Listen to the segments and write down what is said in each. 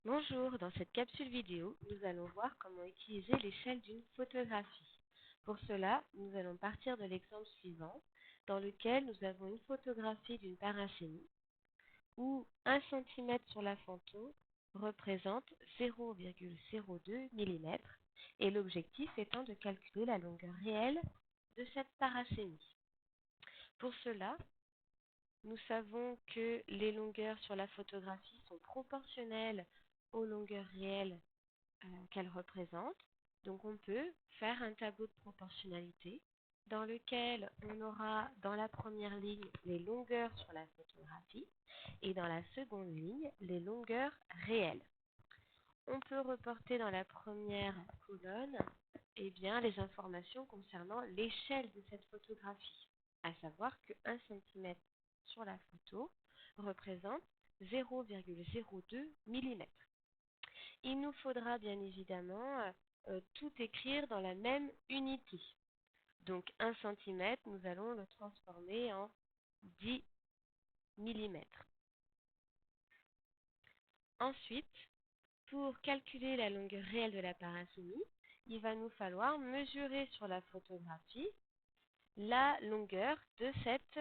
Bonjour, dans cette capsule vidéo, nous allons voir comment utiliser l'échelle d'une photographie. Pour cela, nous allons partir de l'exemple suivant, dans lequel nous avons une photographie d'une paracémie, où 1 cm sur la photo représente 0,02 mm, et l'objectif étant de calculer la longueur réelle de cette paracémie. Pour cela, nous savons que les longueurs sur la photographie sont proportionnelles aux longueurs réelles qu'elle représente. Donc on peut faire un tableau de proportionnalité dans lequel on aura dans la première ligne les longueurs sur la photographie et dans la seconde ligne les longueurs réelles. On peut reporter dans la première colonne les informations concernant l'échelle de cette photographie, à savoir que 1 cm sur la photo représente 0,02 mm. Il nous faudra bien évidemment tout écrire dans la même unité. Donc 1 cm, nous allons le transformer en 10 mm. Ensuite, pour calculer la longueur réelle de la paracémie, il va nous falloir mesurer sur la photographie la longueur de cette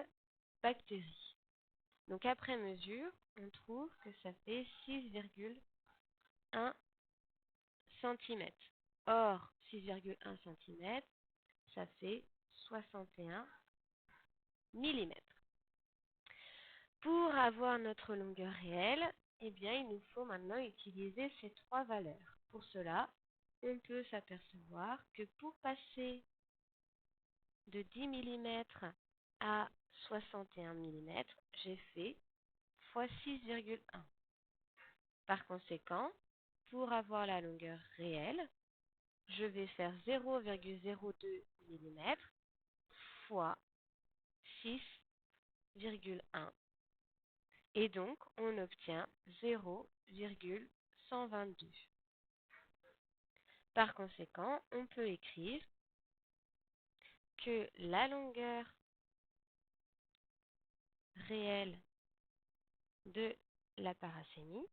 bactérie. Donc après mesure, on trouve que ça fait 6,1 cm. Or, 6,1 cm, ça fait 61 mm. Pour avoir notre longueur réelle, il nous faut maintenant utiliser ces trois valeurs. Pour cela, on peut s'apercevoir que pour passer de 10 mm à 61 mm, j'ai fait fois 6,1. Par conséquent, pour avoir la longueur réelle, je vais faire 0,02 mm fois 6,1. Et donc, on obtient 0,122. Par conséquent, on peut écrire que la longueur réelle de la paracémie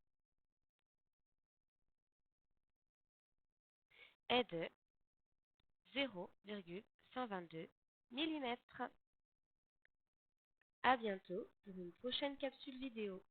est de 0,122 mm. À bientôt pour une prochaine capsule vidéo.